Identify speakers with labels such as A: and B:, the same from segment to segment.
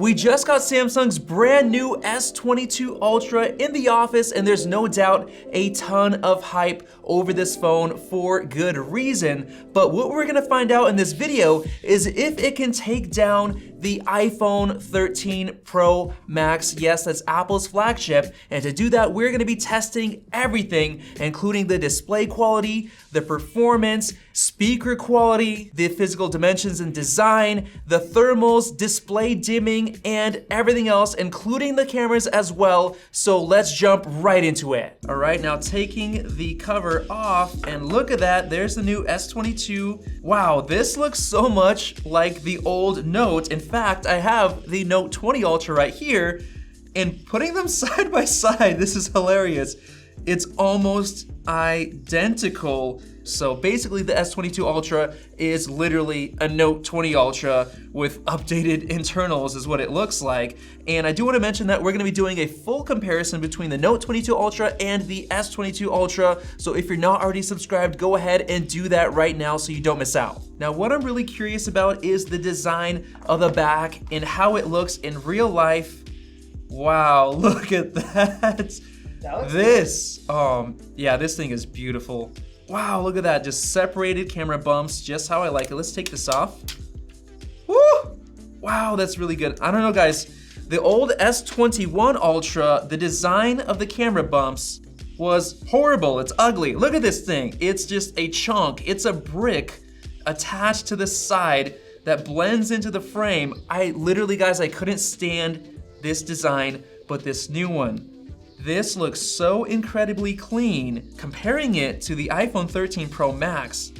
A: We just got Samsung's brand new S22 Ultra in the office, and there's no doubt a ton of hype over this phone for good reason. But what we're gonna find out in this video is if it can take down the iPhone 13 Pro Max. Yes, that's Apple's flagship. And to do that, we're gonna be testing everything, including the display quality, the performance, speaker quality, the physical dimensions and design, the thermals, display dimming, and everything else, including the cameras as well. So let's jump right into it. All right, now taking the cover off, and look at that, there's the new S22. Wow, this looks so much like the old Note. In fact, I have the Note 20 Ultra right here, and putting them side by side, this is hilarious. It's almost identical. So basically the S22 Ultra is literally a Note 20 Ultra with updated internals is what it looks like. And I do want to mention that we're going to be doing a full comparison between the Note 22 Ultra and the S22 Ultra. So if you're not already subscribed, go ahead and do that right now so you don't miss out. Now what I'm really curious about is the design of the back and how it looks in real life. Wow, look at that. This thing is beautiful. Wow, look at that, just separated camera bumps, just how I like it. Let's take this off. Woo! Wow, that's really good. I don't know, guys. The old S21 Ultra, the design of the camera bumps was horrible. It's ugly. Look at this thing. It's just a chunk. It's a brick attached to the side that blends into the frame. I literally, guys, I couldn't stand this design, but this new one. This looks so incredibly clean. Comparing it to the iPhone 13 Pro Max,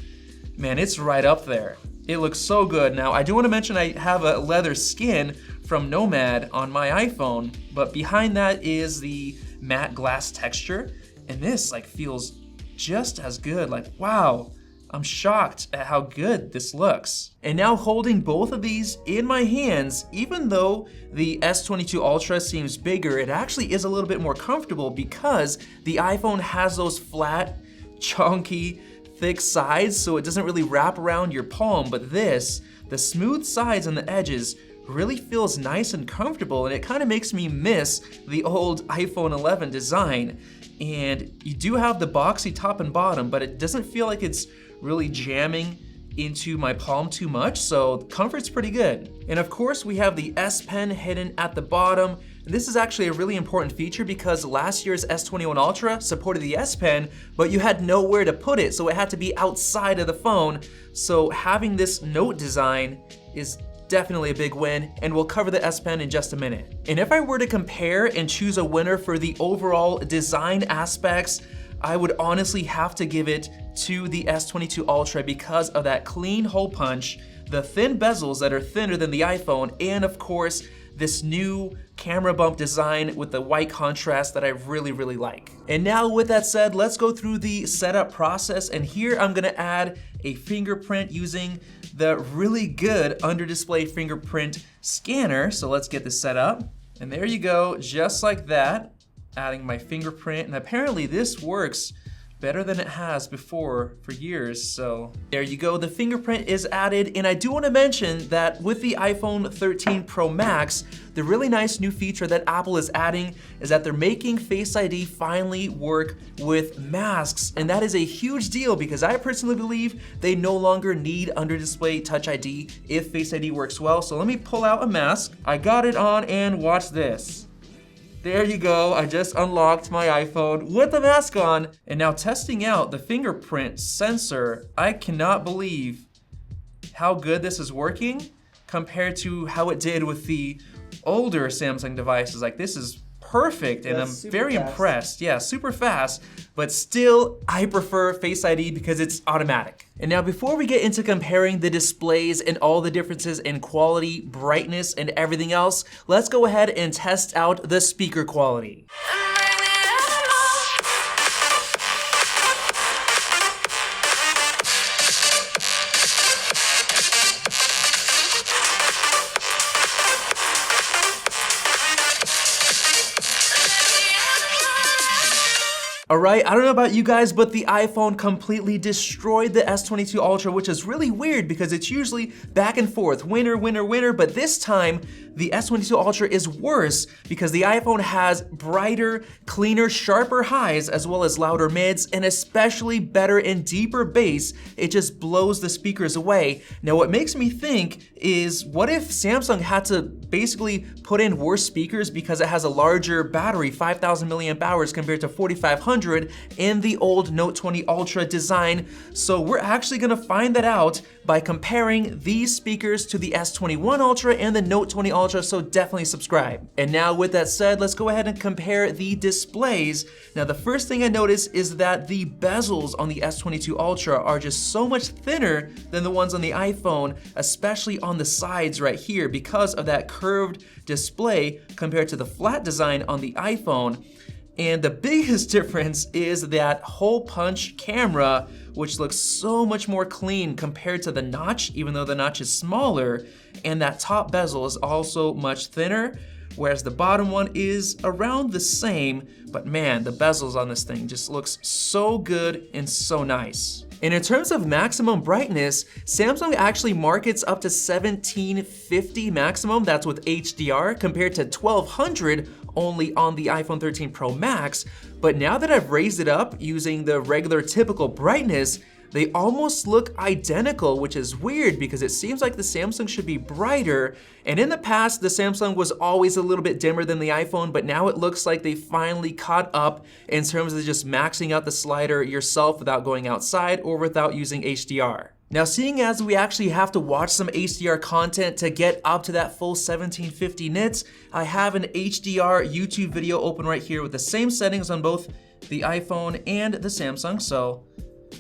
A: man, it's right up there. It looks so good. Now, I do want to mention I have a leather skin from Nomad on my iPhone, but behind that is the matte glass texture, and this feels just as good. Wow. I'm shocked at how good this looks. And now holding both of these in my hands, even though the S22 Ultra seems bigger, it actually is a little bit more comfortable because the iPhone has those flat, chunky, thick sides, so it doesn't really wrap around your palm, but this, the smooth sides and the edges, really feels nice and comfortable, and it kind of makes me miss the old iPhone 11 design. And you do have the boxy top and bottom, but it doesn't feel like it's really jamming into my palm too much, so comfort's pretty good. And of course we have the S Pen hidden at the bottom. And this is actually a really important feature because last year's S21 Ultra supported the S Pen, but you had nowhere to put it, so it had to be outside of the phone. So having this Note design is definitely a big win, and we'll cover the S Pen in just a minute. And if I were to compare and choose a winner for the overall design aspects, I would honestly have to give it to the S22 Ultra because of that clean hole punch, the thin bezels that are thinner than the iPhone, and of course, this new camera bump design with the white contrast that I really, really like. And now with that said, let's go through the setup process. And here I'm gonna add a fingerprint using the really good under display fingerprint scanner. So let's get this set up. And there you go, just like that. Adding my fingerprint, and apparently this works better than it has before for years, so there you go, the fingerprint is added. And I do want to mention that with the iPhone 13 Pro Max, the really nice new feature that Apple is adding is that they're making Face ID finally work with masks, and that is a huge deal because I personally believe they no longer need under display Touch ID if Face ID works well. So let me pull out a mask. I got it on, and watch this. There you go, I just unlocked my iPhone with the mask on. And now testing out the fingerprint sensor, I cannot believe how good this is working compared to how it did with the older Samsung devices. This is perfect, and I'm very impressed. Yeah, super fast, but still I prefer Face ID because it's automatic. And now before we get into comparing the displays and all the differences in quality, brightness, and everything else, let's go ahead and test out the speaker quality. Alright, I don't know about you guys, but the iPhone completely destroyed the S22 Ultra, which is really weird because it's usually back and forth, winner, winner, winner, but this time, the S22 Ultra is worse because the iPhone has brighter, cleaner, sharper highs as well as louder mids, and especially better and deeper bass. It just blows the speakers away. Now what makes me think is, what if Samsung had to basically put in worse speakers because it has a larger battery, 5,000 milliamp hours compared to 4,500 in the old Note 20 Ultra design? So we're actually gonna find that out by comparing these speakers to the S21 Ultra and the Note 20 Ultra, so definitely subscribe. And now with that said, let's go ahead and compare the displays. Now the first thing I notice is that the bezels on the S22 Ultra are just so much thinner than the ones on the iPhone, especially on the sides right here because of that curved display compared to the flat design on the iPhone. And the biggest difference is that hole punch camera, which looks so much more clean compared to the notch, even though the notch is smaller, and that top bezel is also much thinner, whereas the bottom one is around the same, but man, the bezels on this thing just looks so good and so nice. And in terms of maximum brightness, Samsung actually markets up to 1750 maximum, that's with HDR, compared to 1200 only on the iPhone 13 Pro Max. But now that I've raised it up using the regular typical brightness, they almost look identical, which is weird because it seems like the Samsung should be brighter. And in the past, the Samsung was always a little bit dimmer than the iPhone, but now it looks like they finally caught up in terms of just maxing out the slider yourself without going outside or without using HDR. Now, seeing as we actually have to watch some HDR content to get up to that full 1750 nits, I have an HDR YouTube video open right here with the same settings on both the iPhone and the Samsung, so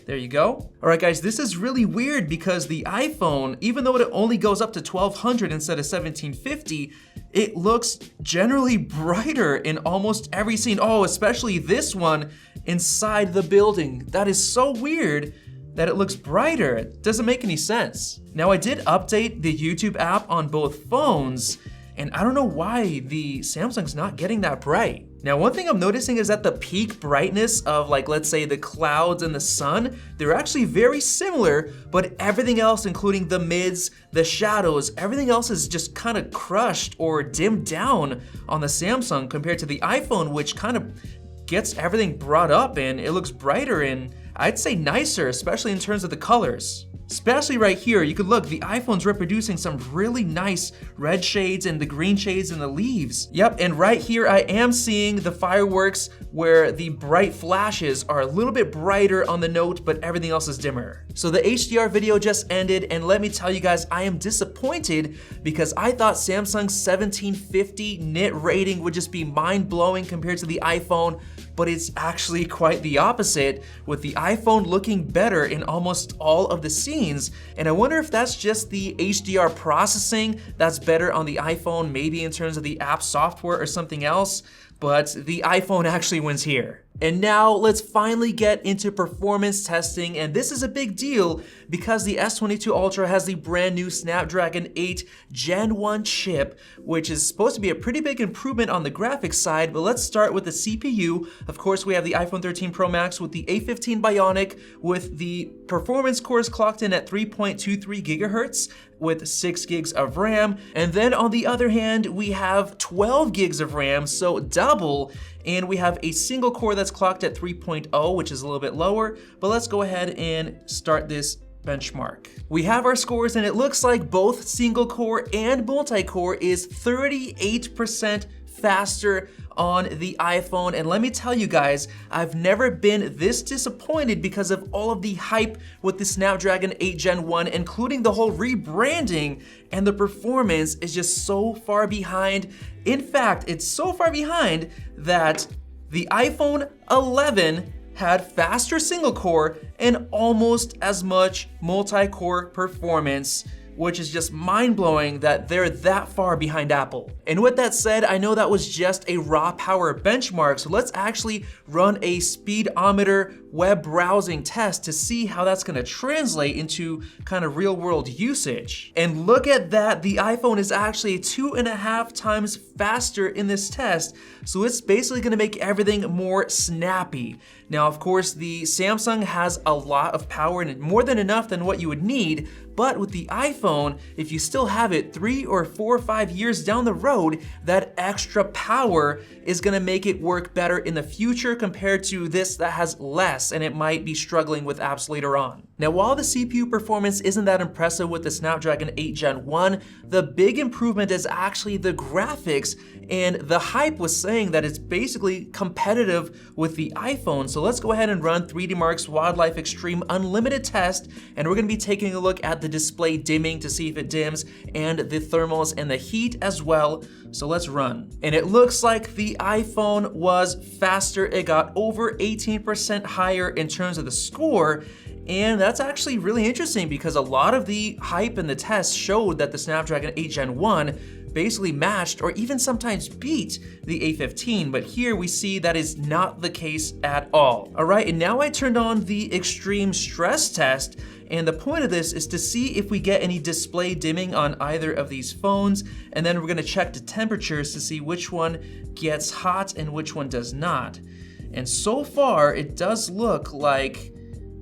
A: there you go. All right, guys, this is really weird because the iPhone, even though it only goes up to 1200 instead of 1750, it looks generally brighter in almost every scene. Oh, especially this one inside the building. That is so weird that it looks brighter. It doesn't make any sense. Now, I did update the YouTube app on both phones, and I don't know why the Samsung's not getting that bright. Now, one thing I'm noticing is that the peak brightness of, like, let's say the clouds and the sun, they're actually very similar, but everything else, including the mids, the shadows, everything else is just kind of crushed or dimmed down on the Samsung compared to the iPhone, which kind of gets everything brought up and it looks brighter and I'd say nicer, especially in terms of the colors. Especially right here, you could look, the iPhone's reproducing some really nice red shades and the green shades and the leaves. Yep, and right here I am seeing the fireworks where the bright flashes are a little bit brighter on the Note, but everything else is dimmer. So the HDR video just ended, and let me tell you guys, I am disappointed because I thought Samsung's 1750 nit rating would just be mind-blowing compared to the iPhone, but it's actually quite the opposite, with the iPhone looking better in almost all of the scenes. And I wonder if that's just the HDR processing that's better on the iPhone, maybe in terms of the app software or something else, but the iPhone actually wins here. And now let's finally get into performance testing, and this is a big deal because the S22 Ultra has the brand new Snapdragon 8 Gen 1 chip, which is supposed to be a pretty big improvement on the graphics side, but let's start with the CPU. Of course, we have the iPhone 13 Pro Max with the A15 Bionic with the performance cores clocked in at 3.23 gigahertz with 6 gigs of RAM. And then on the other hand, we have 12 gigs of RAM, so double. And we have a single core that's clocked at 3.0, which is a little bit lower, but let's go ahead and start this benchmark. We have our scores, and it looks like both single core and multi-core is 38% faster on the iPhone. And let me tell you guys, I've never been this disappointed because of all of the hype with the Snapdragon 8 Gen 1, including the whole rebranding, and the performance is just so far behind. In fact, it's so far behind that the iPhone 11 had faster single core and almost as much multi-core performance, which is just mind-blowing that they're that far behind Apple. And with that said, I know that was just a raw power benchmark, so let's actually run a speedometer web browsing test to see how that's gonna translate into kind of real-world usage. And look at that, the iPhone is actually 2.5 times faster in this test, so it's basically gonna make everything more snappy. Now, of course, the Samsung has a lot of power and more than enough than what you would need, But with the iPhone, if you still have it 3 or 4 or 5 years down the road, that extra power is gonna make it work better in the future compared to this that has less, and it might be struggling with apps later on. Now, while the CPU performance isn't that impressive with the Snapdragon 8 Gen 1, the big improvement is actually the graphics, and the hype was saying that it's basically competitive with the iPhone. So let's go ahead and run 3D Mark's Wildlife Extreme Unlimited test, and we're gonna be taking a look at the display dimming to see if it dims, and the thermals and the heat as well. So let's run. And it looks like the iPhone was faster. It got over 18% higher in terms of the score. And that's actually really interesting because a lot of the hype in the test showed that the Snapdragon 8 Gen 1 basically matched or even sometimes beat the A15, but here we see that is not the case at all. All right, and now I turned on the extreme stress test, and the point of this is to see if we get any display dimming on either of these phones, and then we're gonna check the temperatures to see which one gets hot and which one does not. And so far, it does look like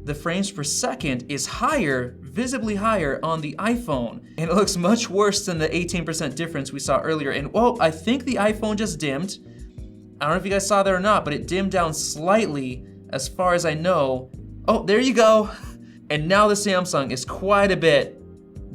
A: the frames per second is higher, visibly higher on the iPhone. And it looks much worse than the 18% difference we saw earlier. And well, I think the iPhone just dimmed. I don't know if you guys saw that or not, but it dimmed down slightly as far as I know. Oh, there you go. And now the Samsung is quite a bit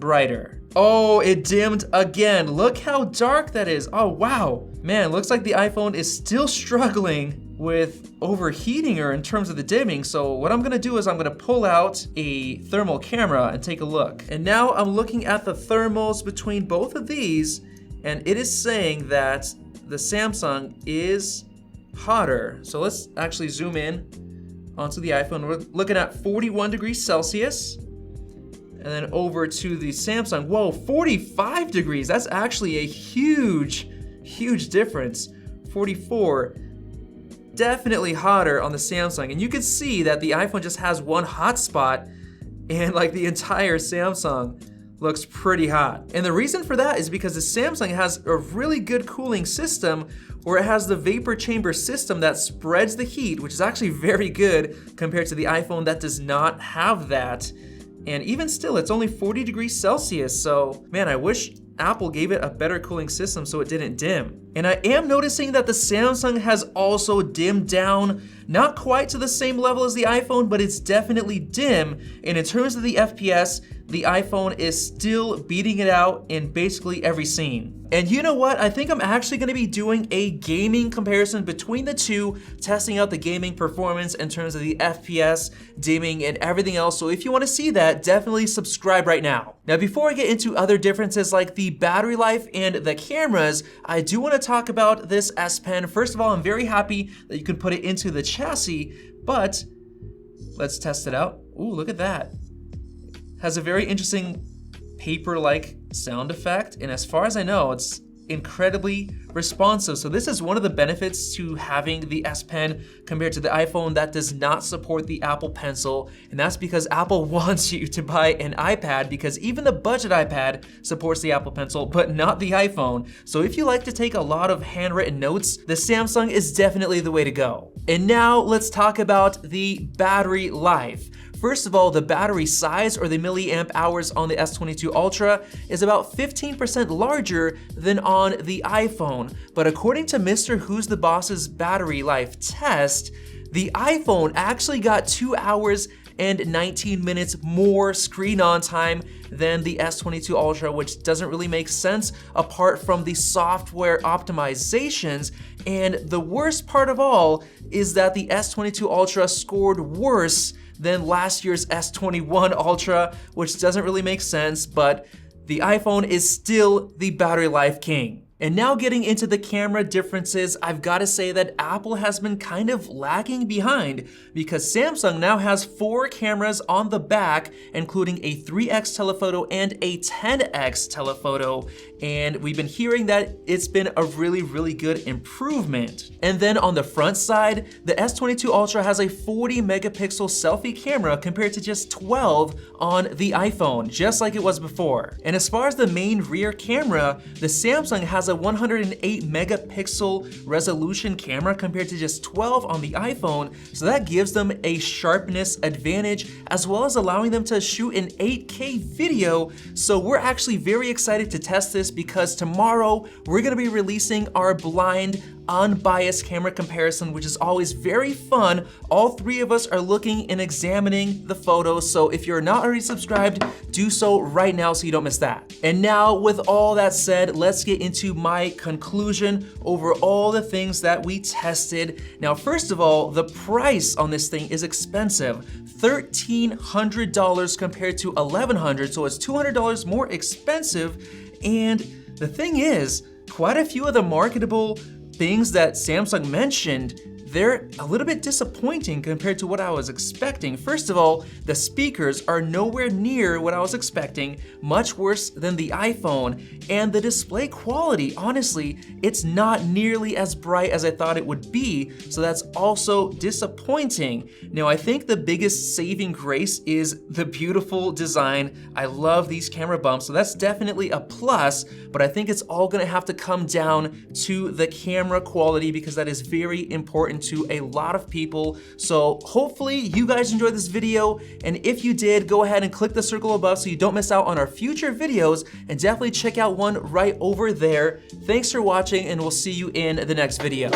A: brighter. Oh, it dimmed again. Look how dark that is. Oh, wow. Man, looks like the iPhone is still struggling with overheating her in terms of the dimming. So what I'm gonna do is I'm gonna pull out a thermal camera and take a look. And now I'm looking at the thermals between both of these, and it is saying that the Samsung is hotter. So let's actually zoom in onto the iPhone. We're looking at 41 degrees Celsius. And then over to the Samsung, whoa, 45 degrees. That's actually a huge difference. 44. Definitely hotter on the Samsung, and you can see that the iPhone just has one hot spot, and like the entire Samsung looks pretty hot. And the reason for that is because the Samsung has a really good cooling system where it has the vapor chamber system that spreads the heat, which is actually very good compared to the iPhone that does not have that. And even still, it's only 40 degrees Celsius, so man, I wish Apple gave it a better cooling system so it didn't dim. And I am noticing that the Samsung has also dimmed down, not quite to the same level as the iPhone, but it's definitely dim. And in terms of the FPS, the iPhone is still beating it out in basically every scene. And you know what? I think I'm actually gonna be doing a gaming comparison between the two, testing out the gaming performance in terms of the FPS, dimming, and everything else. So if you wanna see that, definitely subscribe right now. Now, before I get into other differences like the battery life and the cameras, I do wanna talk about this S Pen. First of all, I'm very happy that you can put it into the chassis, but let's test it out. Ooh, look at that. Has a very interesting paper-like sound effect, and as far as I know, it's incredibly responsive. So this is one of the benefits to having the S Pen compared to the iPhone that does not support the Apple Pencil, and that's because Apple wants you to buy an iPad, because even the budget iPad supports the Apple Pencil, but not the iPhone. So if you like to take a lot of handwritten notes, the Samsung is definitely the way to go. And now let's talk about the battery life. First of all, the battery size, or the milliamp hours on the S22 Ultra, is about 15% larger than on the iPhone. But according to Mr. Who's the Boss's battery life test, the iPhone actually got 2 hours and 19 minutes more screen on time than the S22 Ultra, which doesn't really make sense apart from the software optimizations. And the worst part of all is that the S22 Ultra scored worse than last year's S21 Ultra, which doesn't really make sense, but the iPhone is still the battery life king. And now getting into the camera differences, I've got to say that Apple has been kind of lagging behind, because Samsung now has 4 cameras on the back, including a 3x telephoto and a 10x telephoto. and we've been hearing that it's been a really good improvement. And then on the front side, the S22 Ultra has a 40 megapixel selfie camera compared to just 12 on the iPhone, just like it was before. And as far as the main rear camera, the Samsung has a 108 megapixel resolution camera compared to just 12 on the iPhone, so that gives them a sharpness advantage as well as allowing them to shoot an 8K video. So we're actually very excited to test this because tomorrow we're gonna be releasing our blind unbiased camera comparison, which is always very fun. All three of us are looking and examining the photos, so if you're not already subscribed, do so right now so you don't miss that. And now, with all that said, let's get into my conclusion over all the things that we tested. Now, first of all, the price on this thing is expensive. $1,300 compared to $1,100, so it's $200 more expensive. And the thing is, quite a few of the marketable things that Samsung mentioned, they're a little bit disappointing compared to what I was expecting. First of all, the speakers are nowhere near what I was expecting, much worse than the iPhone, and the display quality, honestly, it's not nearly as bright as I thought it would be, so that's also disappointing. Now, I think the biggest saving grace is the beautiful design. I love these camera bumps, so that's definitely a plus, but I think it's all gonna have to come down to the camera quality because that is very important to a lot of people. So hopefully you guys enjoyed this video, and if you did, go ahead and click the circle above so you don't miss out on our future videos, and definitely check out one right over there. Thanks for watching, and we'll see you in the next video.